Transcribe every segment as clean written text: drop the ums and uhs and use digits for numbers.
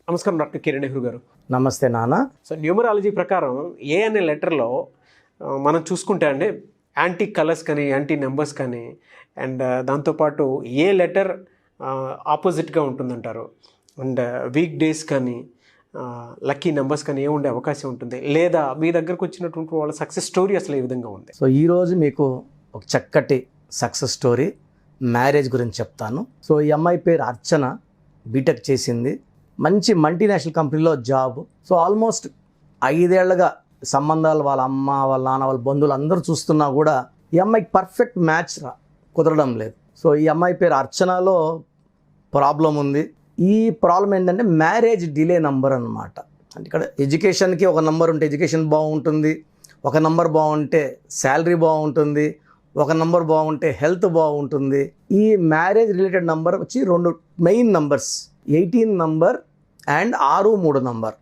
నమస్కారం డాక్టర్ కిరణ్ నెహ్రూ గారు. నమస్తే నాన్న. సో న్యూమరాలజీ ప్రకారం ఏ అనే లెటర్లో మనం చూసుకుంటే అండి యాంటీ కలర్స్ కానీ యాంటీ నెంబర్స్ కానీ అండ్ దాంతోపాటు ఏ లెటర్ ఆపోజిట్గా ఉంటుందంటారు అండ్ వీక్ డేస్ కానీ లక్కీ నెంబర్స్ కానీ ఏముండే అవకాశం ఉంటుంది, లేదా మీ దగ్గరకు వచ్చినటువంటి వాళ్ళ సక్సెస్ స్టోరీ అసలు ఏ విధంగా ఉంది? సో ఈరోజు మీకు ఒక చక్కటి సక్సెస్ స్టోరీ మ్యారేజ్ గురించి చెప్తాను. సో ఈ అమ్మాయి పేరు అర్చన, బీటెక్ చేసింది, మంచి మల్టీనేషనల్ కంపెనీలో జాబ్. సో ఆల్మోస్ట్ 5 ఏళ్లుగా సంబంధాలు వాళ్ళ అమ్మ వాళ్ళ నాన్న వాళ్ళ బంధువులు అందరూ చూస్తున్నా కూడా ఈ అమ్మాయికి పర్ఫెక్ట్ మ్యాచ్ కుదరడం లేదు. సో ఈ అమ్మాయి పేరు అర్చనలో ప్రాబ్లం ఉంది. ఈ ప్రాబ్లం ఏంటంటే మ్యారేజ్ డిలే నంబర్ అనమాట. అంటే ఇక్కడ ఎడ్యుకేషన్కి ఒక నంబర్ ఉంటే ఎడ్యుకేషన్ బాగుంటుంది, ఒక నంబర్ బాగుంటే శాలరీ బాగుంటుంది, ఒక నంబర్ బాగుంటే హెల్త్ బాగుంటుంది. ఈ మ్యారేజ్ రిలేటెడ్ నంబర్ వచ్చి 2 main numbers, 18 number and 6-3 number.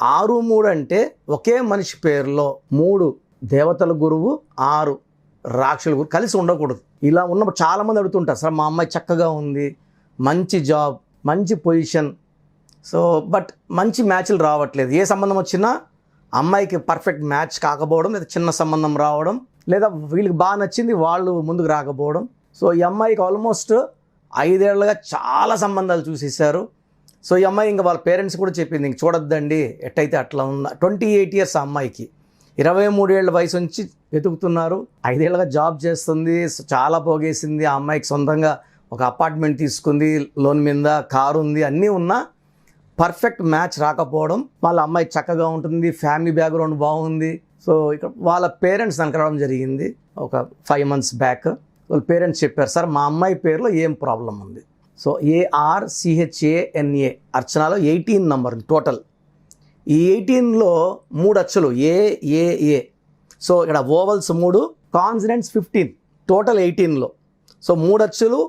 6-3 అంటే ఒకే మనిషి పేరులో 3 దేవతల గురువు 6 రాక్షసుల గురువు కలిసి ఉండకూడదు. ఇలా ఉన్నప్పుడు చాలామంది అడుగుతుంటారు, సార్ మా అమ్మాయి చక్కగా ఉంది, మంచి జాబ్, మంచి పొజిషన్, సో బట్ మంచి మ్యాచ్లు రావట్లేదు. ఏ సంబంధం వచ్చినా అమ్మాయికి పర్ఫెక్ట్ మ్యాచ్ కాకపోవడం, లేదా చిన్న సంబంధం రావడం, లేదా వీళ్ళకి బాగా నచ్చింది వాళ్ళు ముందుకు రాకపోవడం. సో ఈ అమ్మాయికి ఆల్మోస్ట్ 5 ఏళ్లుగా చాలా సంబంధాలు చూసేశారు. సో ఈ అమ్మాయి ఇంకా వాళ్ళ పేరెంట్స్ కూడా చెప్పింది, ఇంక చూడొద్దండి ఎట్టయితే అట్లా ఉందా. 28 ఇయర్స్ అమ్మాయికి, 23 ఏళ్ళ వయసు నుంచి వెతుకుతున్నారు. 5 ఏళ్ళుగా జాబ్ చేస్తుంది, చాలా పోగేసింది. ఆ అమ్మాయికి సొంతంగా ఒక అపార్ట్మెంట్ తీసుకుంది, లోన్ మీద కారు ఉంది, అన్నీ ఉన్నా పర్ఫెక్ట్ మ్యాచ్ రాకపోవడం. వాళ్ళ అమ్మాయి చక్కగా ఉంటుంది, ఫ్యామిలీ బ్యాక్గ్రౌండ్ బాగుంది. సో ఇక్కడ వాళ్ళ పేరెంట్స్ దానికి రావడం జరిగింది ఒక 5 months బ్యాక్. వాళ్ళ పేరెంట్స్ చెప్పారు, సార్ మా అమ్మాయి పేరులో ఏం ప్రాబ్లం ఉంది. So ARCHANA అర్చనలో 18 number total. ఈ 18లో 3 అచ్చులు AAA. సో ఇక్కడ ఓవల్స్ 3, కాన్సనెంట్స్ 15, టోటల్ 18లో. సో 3 అచ్చులు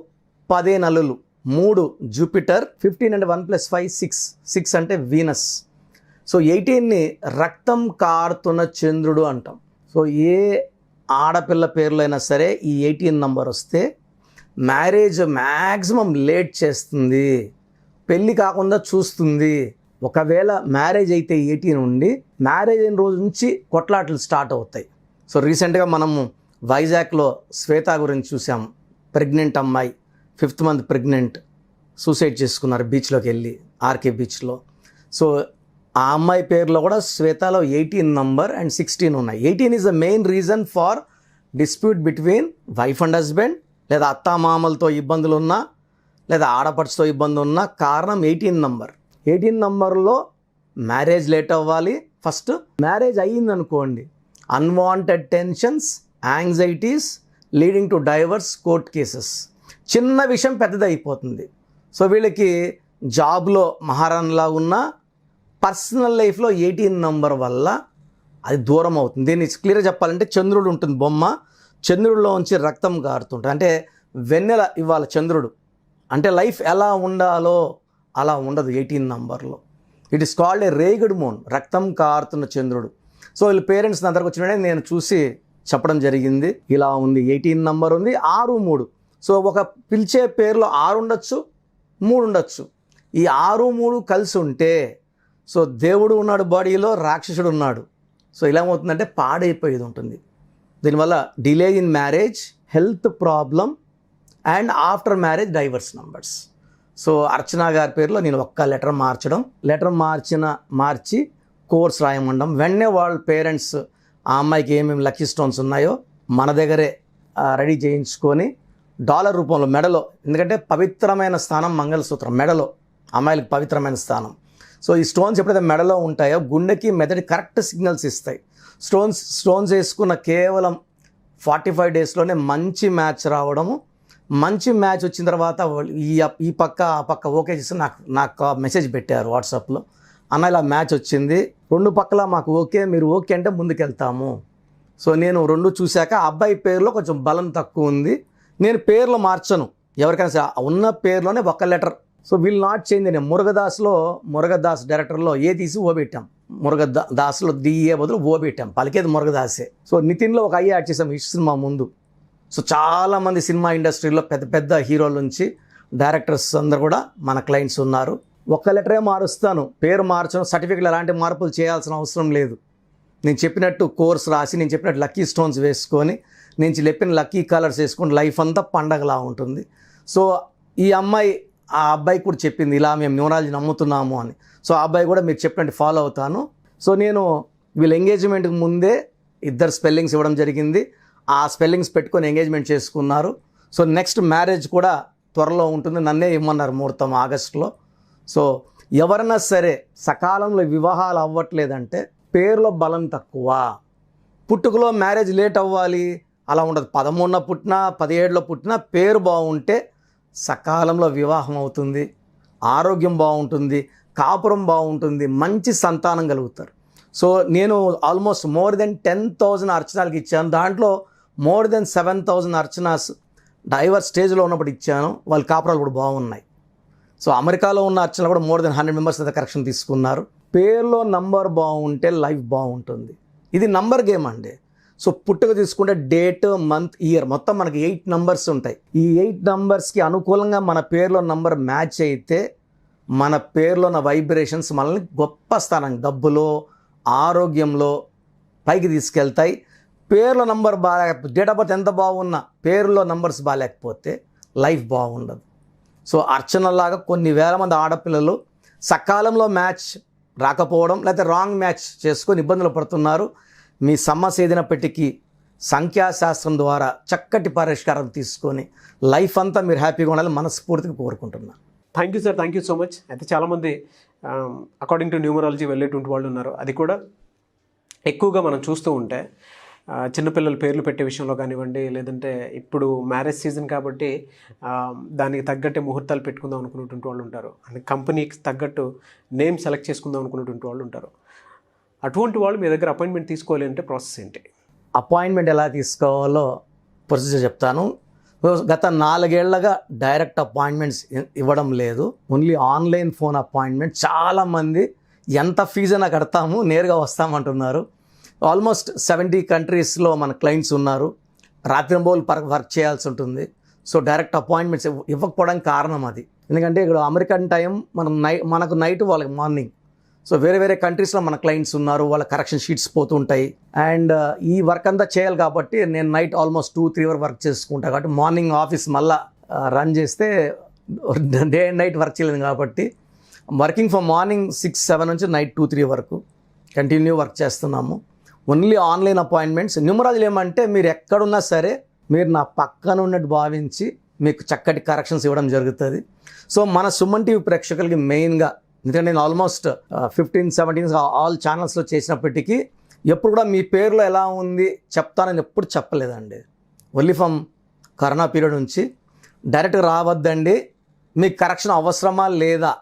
10 నలులు, 3 జూపిటర్, 15 అంటే 1 + 5 6 అంటే వీనస్. సో 18ని రక్తం కారుతున్న చంద్రుడు అంటాం. సో ఏ ఆడపిల్ల పేర్లో అయినా సరే ఈ 18 నంబర్ వస్తే మ్యారేజ్ మ్యాక్సిమం లేట్ చేస్తుంది, పెళ్ళి కాకుండా చూస్తుంది. ఒకవేళ మ్యారేజ్ అయితే 18 ఉండి మ్యారేజ్ అయిన రోజు నుంచి కొట్లాటలు స్టార్ట్ అవుతాయి. సో రీసెంట్గా మనము వైజాగ్లో శ్వేత గురించి చూసాము. ప్రెగ్నెంట్ అమ్మాయి, 5th month ప్రెగ్నెంట్, సూసైడ్ చేసుకున్నారు బీచ్లోకి వెళ్ళి, ఆర్కే బీచ్లో. సో ఆ అమ్మాయి పేరులో కూడా శ్వేతలో 18 నంబర్ అండ్ 16 ఉన్నాయి. 18 is the main reason for dispute between wife and husband, లేదా అత్తామామలతో ఇబ్బందులు ఉన్నా, లేదా ఆడపడుచుతో ఇబ్బంది ఉన్నా కారణం 18 నంబర్. 18 నంబర్లో మ్యారేజ్ లేట్ అవ్వాలి. ఫస్ట్ మ్యారేజ్ అయ్యిందనుకోండి, unwanted tensions, anxieties leading to divorce, court cases. చిన్న విషయం పెద్దది అయిపోతుంది. సో వీళ్ళకి జాబ్లో మహారాణిలా ఉన్న పర్సనల్ లైఫ్లో 18 నంబర్ వల్ల అది దూరం అవుతుంది. దీన్ని క్లియర్గా చెప్పాలంటే చంద్రుడు ఉంటుంది బొమ్మ, చంద్రుడిలో ఉంచి రక్తం కారుతుంటుంది. అంటే వెన్నెల ఇవాళ చంద్రుడు, అంటే లైఫ్ ఎలా ఉండాలో అలా ఉండదు 18 నంబర్లో. It is called a Regad moon, రక్తం కారుతున్న చంద్రుడు. సో వీళ్ళ పేరెంట్స్ నా దగ్గరకు వచ్చిన నేను చూసి చెప్పడం జరిగింది, ఇలా ఉంది 18 నంబర్ ఉంది, 6-3. సో ఒక పిలిచే పేరులో 6 ఉండొచ్చు, 3 ఉండొచ్చు. ఈ 6-3 కలిసి ఉంటే సో దేవుడు ఉన్నాడు బాడీలో, రాక్షసుడు ఉన్నాడు. సో ఇలా ఏమవుతుందంటే పాడైపోయేది ఉంటుంది. దీనివల్ల delay in marriage, health problem and after marriage divorce numbers. So Archana గారి పేరులో నేను ఒక్క లెటర్ మార్చి కోర్స్ రాయమండం. వెంటనే వాళ్ళ పేరెంట్స్ ఆ అమ్మాయికి ఏమేమి లక్కీ స్టోన్స్ ఉన్నాయో మన దగ్గరే రెడీ చేయించుకొని డాలర్ రూపంలో మెడలో, ఎందుకంటే పవిత్రమైన స్థానం మంగళసూత్రం, మెడలో అమ్మాయిలకు పవిత్రమైన స్థానం. సో ఈ స్టోన్స్ ఎప్పుడైతే మెడలో ఉంటాయో గుండెకి మెదడు కరెక్ట్ సిగ్నల్స్ ఇస్తాయి. స్టోన్స్ వేసుకున్న కేవలం 45 డేస్లోనే మంచి మ్యాచ్ రావడము. మంచి మ్యాచ్ వచ్చిన తర్వాత ఈ పక్క ఆ పక్క ఓకే చేసి నాకు మెసేజ్ పెట్టారు వాట్సాప్లో, అన్న ఇలా మ్యాచ్ వచ్చింది, 2 పక్కల మాకు ఓకే, మీరు ఓకే అంటే ముందుకెళ్తాము. సో నేను 2 చూశాక అబ్బాయి పేరులో కొంచెం బలం తక్కువ ఉంది, నేను పేర్లు మార్చను, ఎవరికైనా సరే ఉన్న పేరులోనే ఒక letter. So will not change అని మురుగదాస్ డైరెక్టర్లో ఏ తీసి ఓ పెట్టాం, మురుగదాస్లో డిఏ బదులు ఓ పెట్టాం, పలికేది మురుగదాసే. సో నితిన్లో ఒక ఐ యాడ్ చేసాం ఈ సినిమా ముందు. సో చాలామంది సినిమా ఇండస్ట్రీలో పెద్ద పెద్ద హీరోల నుంచి డైరెక్టర్స్ అందరు కూడా మన క్లయింట్స్ ఉన్నారు. ఒక్క లెటరే మారుస్తాను, పేరు మార్చడం, సర్టిఫికెట్లు ఎలాంటి మార్పులు చేయాల్సిన అవసరం లేదు. నేను చెప్పినట్టు కోర్స్ రాసి, నేను చెప్పినట్టు లక్కీ స్టోన్స్ వేసుకొని, నేను చెప్పిన లక్కీ కలర్స్ వేసుకొని లైఫ్ అంతా పండగలా ఉంటుంది. సో ఈ అమ్మాయి ఆ అబ్బాయి కూడా చెప్పింది ఇలా మేము న్యూమరాలజీ నమ్ముతున్నాము అని. సో ఆ అబ్బాయి కూడా మీరు చెప్పినట్టు ఫాలో అవుతాను. సో నేను వీళ్ళ ఎంగేజ్మెంట్కి ముందే ఇద్దరు స్పెల్లింగ్స్ ఇవ్వడం జరిగింది. ఆ స్పెల్లింగ్స్ పెట్టుకొని ఎంగేజ్మెంట్ చేసుకున్నారు. సో నెక్స్ట్ మ్యారేజ్ కూడా త్వరలో ఉంటుంది. నన్నే ఇమ్మన్నారు ముహూర్తం ఆగస్టులో. సో ఎవరైనా సరే సకాలంలో వివాహాలు అవ్వట్లేదంటే పేరులో బలం తక్కువ, పుట్టుకలో మ్యారేజ్ లేట్ అవ్వాలి అలా ఉండదు. 13న పుట్టినా 17లో పుట్టినా పేరు బాగుంటే సకాలంలో వివాహం అవుతుంది, ఆరోగ్యం బాగుంటుంది, కాపురం బాగుంటుంది, మంచి సంతానం కలుగుతారు. సో నేను ఆల్మోస్ట్ మోర్ దెన్ 10,000 అర్చనాలకు ఇచ్చాను. దాంట్లో మోర్ దెన్ 7,000 అర్చనాస్ డైవర్స్ స్టేజ్లో ఉన్నప్పుడు ఇచ్చాను. వాళ్ళ కాపురాలు కూడా బాగున్నాయి. సో అమెరికాలో ఉన్న అర్చనలు కూడా మోర్ దెన్ 100 మెంబర్స్ అయితే కరెక్షన్ తీసుకున్నారు. పేరులో నంబర్ బాగుంటే లైఫ్ బాగుంటుంది. ఇది నంబర్ గేమ్ అండి. సో పుట్టుక తీసుకుంటే డేట్, మంత్, ఇయర్ మొత్తం మనకి 8 నంబర్స్ ఉంటాయి. ఈ 8 నంబర్స్కి అనుకూలంగా మన పేరులో నంబర్ మ్యాచ్ అయితే మన పేరులో ఉన్న వైబ్రేషన్స్ మనల్ని గొప్ప స్థానం, డబ్బులో, ఆరోగ్యంలో పైకి తీసుకెళ్తాయి. పేరులో నంబర్ బాగాలేకపోతే, డేట్ ఆఫ్ బర్త్ ఎంత బాగున్నా పేరులో నంబర్స్ బాగాలేకపోతే లైఫ్ బాగుండదు. సో అర్చనలాగా కొన్ని వేల మంది ఆడపిల్లలు సకాలంలో మ్యాచ్ రాకపోవడం లేకపోతే రాంగ్ మ్యాచ్ చేసుకొని ఇబ్బందులు పడుతున్నారు. మీ సమస్య ఏదైనప్పటికీ సంఖ్యాశాస్త్రం ద్వారా చక్కటి పరిష్కారం తీసుకొని లైఫ్ అంతా మీరు హ్యాపీగా ఉండాలని మనస్ఫూర్తిగా కోరుకుంటున్నాను. Thank you sir, thank you so much. అయితే చాలామంది అకార్డింగ్ టు న్యూమరాలజీ వెళ్ళేటువంటి వాళ్ళు ఉన్నారు. అది కూడా ఎక్కువగా మనం చూస్తూ ఉంటే చిన్నపిల్లల పేర్లు పెట్టే విషయంలో కానివ్వండి, లేదంటే ఇప్పుడు మ్యారేజ్ సీజన్ కాబట్టి దానికి తగ్గట్టే ముహూర్తాలు పెట్టుకుందాం అనుకునేటువంటి వాళ్ళు ఉంటారు. అంటే కంపెనీకి తగ్గట్టు నేమ్ సెలెక్ట్ చేసుకుందాం అనుకునేటువంటి వాళ్ళు ఉంటారు. అటువంటి వాళ్ళు మీ దగ్గర అపాయింట్మెంట్ తీసుకోవాలి అంటే ప్రాసెస్ ఏంటి? అపాయింట్మెంట్ ఎలా తీసుకోవాలో ప్రొసీజర్ చెప్తాను. గత 4 ఏళ్లుగా డైరెక్ట్ అపాయింట్మెంట్స్ ఇవ్వడం లేదు, ఓన్లీ ఆన్లైన్ ఫోన్ అపాయింట్మెంట్. చాలామంది ఎంత ఫీజైనా కడతాము నేరుగా వస్తామంటున్నారు. ఆల్మోస్ట్ 70 కంట్రీస్లో మన క్లయింట్స్ ఉన్నారు. రాత్రింబోలు వర్క్ చేయాల్సి ఉంటుంది. సో డైరెక్ట్ అపాయింట్మెంట్స్ ఇవ్వకపోవడానికి కారణం అది. ఎందుకంటే ఇక్కడ అమెరికన్ టైం మనకు నైట్, వాళ్ళకి మార్నింగ్. సో వేరే వేరే కంట్రీస్లో మన క్లయింట్స్ ఉన్నారు, వాళ్ళ కరెక్షన్ షీట్స్ పోతుంటాయి. అండ్ ఈ వర్క్ అంతా చేయాలి కాబట్టి నేను నైట్ ఆల్మోస్ట్ 2-3 వరకు వర్క్ చేసుకుంటాను. కాబట్టి మార్నింగ్ ఆఫీస్ మళ్ళీ రన్ చేస్తే డే అండ్ నైట్ వర్క్ చేయలేదు కాబట్టి వర్కింగ్ ఫ్రమ్ మార్నింగ్ 6-7 నుంచి నైట్ 2-3 వరకు కంటిన్యూ వర్క్ చేస్తున్నాము. Only online appointments. న్యూమరాలజీ ఏమంటే మీరు ఎక్కడున్నా సరే మీరు నా పక్కన ఉన్నట్టు భావించి మీకు చక్కటి కరెక్షన్స్ ఇవ్వడం జరుగుతుంది. సో మన సుమన్ టీవీ ప్రేక్షకులకి మెయిన్గా, ఎందుకంటే నేను ఆల్మోస్ట్ 15-17 ఆల్ ఛానల్స్లో చేసినప్పటికీ ఎప్పుడు కూడా మీ పేరులో ఎలా ఉంది చెప్తానని ఎప్పుడు చెప్పలేదండి. ఓన్లీ ఫ్రమ్ కరోనా పీరియడ్ నుంచి డైరెక్ట్గా రావద్దండి, మీకు కరెక్షన్ అవసరమా లేదా,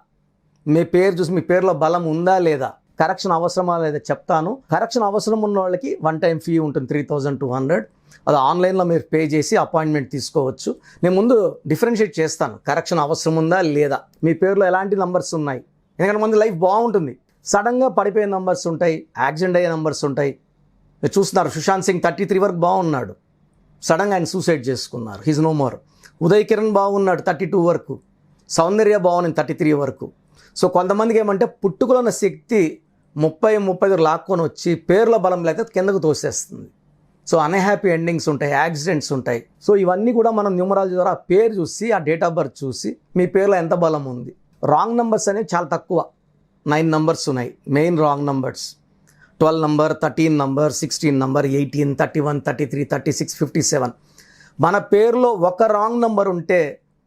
మీ పేరు చూసి మీ పేరులో బలం ఉందా లేదా, కరెక్షన్ అవసరమా లేదా చెప్తాను. కరెక్షన్ అవసరం ఉన్న వాళ్ళకి 1 టైం ఫీ ఉంటుంది 3,200. అది ఆన్లైన్లో మీరు పే చేసి అపాయింట్మెంట్ తీసుకోవచ్చు. నేను ముందు డిఫరెన్షియేట్ చేస్తాను, కరెక్షన్ అవసరం ఉందా లేదా, మీ పేరులో ఎలాంటి నంబర్స్ ఉన్నాయి. ఎందుకంటే మంది లైఫ్ బాగుంటుంది, సడన్గా పడిపోయే నంబర్స్ ఉంటాయి, యాక్సిడెంట్ అయ్యే నంబర్స్ ఉంటాయి. మీరు చూస్తున్నారు సుశాంత్ సింగ్ 33 వరకు బాగున్నాడు, సడన్గా ఆయన సూసైడ్ చేసుకున్నారు, he's no more. Uday Kiran బాగున్నాడు 32 వరకు, సౌందర్య బాగుంది 33 వరకు. సో కొంతమందికి ఏమంటే పుట్టుకలో ఉన్న శక్తి 30-35 లాక్కొని వచ్చి పేర్ల బలం లేకపోతే కిందకు తోసేస్తుంది. సో అన్హ్యాపీ ఎండింగ్స్ ఉంటాయి, యాక్సిడెంట్స్ ఉంటాయి. సో ఇవన్నీ కూడా మనం న్యూమరాలజీ ద్వారా ఆ పేరు చూసి, ఆ డేట్ ఆఫ్ బర్త్ చూసి మీ పేరులో ఎంత బలం ఉంది. రాంగ్ నెంబర్స్ అనేవి చాలా తక్కువ, 9 నంబర్స్ ఉన్నాయి main wrong numbers. 12 number, 13 number, 16 number, 18, 31, 33, 36, 57. మన పేరులో ఒక రాంగ్ నంబర్ ఉంటే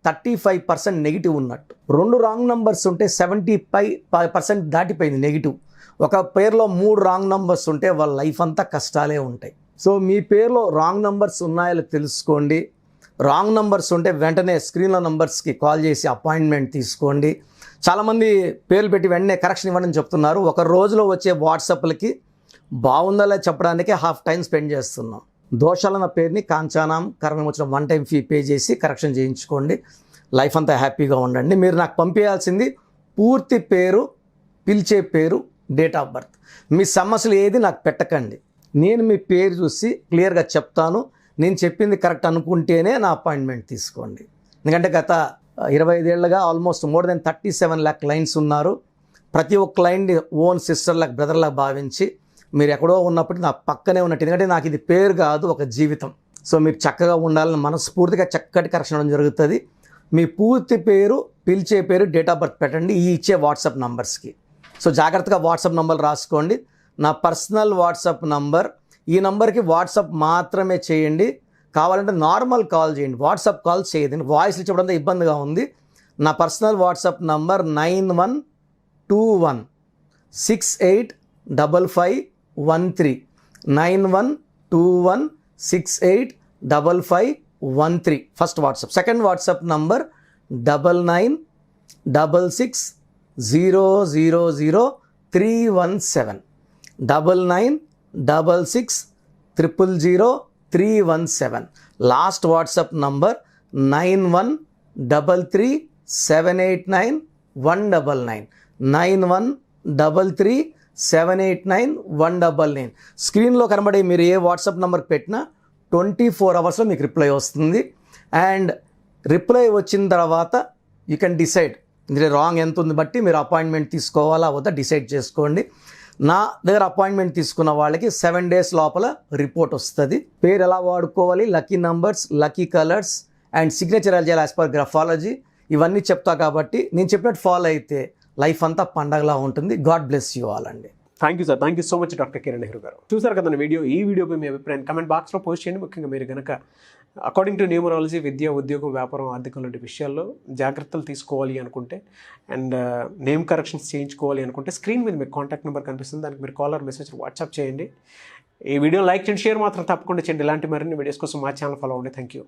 35% నెగిటివ్ ఉన్నట్టు. 2 రాంగ్ నంబర్స్ ఉంటే 75% దాటిపోయింది నెగిటివ్. ఒక పేరులో 3 రాంగ్ నంబర్స్ ఉంటే వాళ్ళ లైఫ్ అంతా కష్టాలే ఉంటాయి. సో మీ పేరులో రాంగ్ నంబర్స్ ఉన్నాయో తెలుసుకోండి. రాంగ్ నంబర్స్ ఉంటే వెంటనే స్క్రీన్లో నంబర్స్కి కాల్ చేసి అపాయింట్మెంట్ తీసుకోండి. చాలామంది పేర్లు పెట్టి వెంటనే కరెక్షన్ ఇవ్వడం చెప్తున్నారు. ఒక రోజులో వచ్చే వాట్సాప్లకి బాగుందా లేదా చెప్పడానికి హాఫ్ టైం స్పెండ్ చేస్తున్నాం. దోషాలన్న పేరుని కాంచానాం కర్మ వచ్చిన 1 టైం ఫీ పే చేసి కరెక్షన్ చేయించుకోండి. లైఫ్ అంతా హ్యాపీగా ఉండండి. మీరు నాకు పంపించాల్సింది పూర్తి పేరు, పిలిచే పేరు, డేట్ ఆఫ్ బర్త్. మీ సమస్యలు ఏది నాకు పెట్టకండి, నేను మీ పేరు చూసి క్లియర్గా చెప్తాను. నేను చెప్పింది కరెక్ట్ అనుకుంటేనే నా అపాయింట్మెంట్ తీసుకోండి. ఎందుకంటే గత 25 ఏళ్ళుగా almost more than 37 lakh clients ఉన్నారు. ప్రతి ఒక్క క్లయింట్ని ఓన్ సిస్టర్ లాగా బ్రదర్ లాగా భావించి మీరు ఎక్కడో ఉన్నప్పటికీ నా పక్కనే ఉన్నట్టు, ఎందుకంటే నాకు ఇది పేరు కాదు ఒక జీవితం. సో మీరు చక్కగా ఉండాలని మనస్ఫూర్తిగా చక్కటి కరెక్షన్ అవ్వడం జరుగుతుంది. మీ పూర్తి పేరు, పిలిచే పేరు, డేట్ ఆఫ్ బర్త్ పెట్టండి ఈ ఇచ్చే వాట్సాప్ నంబర్స్కి. సో జాగ్రత్తగా వాట్సాప్ నంబర్లు రాసుకోండి. నా పర్సనల్ వాట్సాప్ నంబర్, ఈ నంబర్కి వాట్సాప్ మాత్రమే చేయండి. కావాలంటే నార్మల్ కాల్ చేయండి, వాట్సాప్ కాల్ చేయదండి. వాయిస్లు చెప్పడంతో ఇబ్బందిగా ఉంది. నా personal WhatsApp number 9121685513 9121685513 first WhatsApp. Second WhatsApp number 9966000317 9966000317. Last WhatsApp number 9133789199 9133789199. స్క్రీన్లో కనబడే మీరు ఏ వాట్సాప్ నెంబర్కి పెట్టినా 24 అవర్స్లో మీకు రిప్లై వస్తుంది. అండ్ రిప్లై వచ్చిన తర్వాత యూ కెన్ డిసైడ్ ఇందులో రాంగ్ ఎంత ఉంది బట్టి మీరు అపాయింట్మెంట్ తీసుకోవాలా వద్దా డిసైడ్ చేసుకోండి. నా దగ్గర అపాయింట్మెంట్ తీసుకున్న వాళ్ళకి 7 days లోపల రిపోర్ట్ వస్తుంది. పేరు ఎలా వాడుకోవాలి, lucky numbers, lucky colours and signature ఎలా చేయాలి యాజ్ పర్ గ్రాఫాలజీ, ఇవన్నీ చెప్తా. కాబట్టి నేను చెప్పినట్టు ఫాలో అయితే లైఫ్ అంతా పండగలా ఉంటుంది. గాడ్ బ్లెస్ యూ ఆల్ అండి. Thank you sir, thank you so much doctor Kiran Nehru గారు. చూసారు కదా ఈ వీడియోపై మీ అభిప్రాయం కమెంట్ బాక్స్లో పోస్ట్ చేయండి. ముఖ్యంగా మీరు కనుక అకార్డింగ్ టు న్యూమరాలజీ విద్య, ఉద్యోగం, వ్యాపారం, ఆర్థికం లాంటి విషయాల్లో జాగ్రత్తలు తీసుకోవాలి అనుకుంటే అండ్ నేమ్ కరెక్షన్స్ చేయించుకోవాలి అనుకుంటే స్క్రీన్ మీద మీకు కాంటాక్ట్ నెంబర్ కనిపిస్తుంది, దానికి మీరు కాలర్ మెసేజ్ వాట్సాప్ చేయండి. ఈ వీడియో లైక్ చేయండి, షేర్ మాత్రం తప్పకుండా చేయండి. ఇలాంటి మరిన్ని వీడియోస్ కోసం మా ఛానల్ ఫాలో అవ్వండి. Thank you.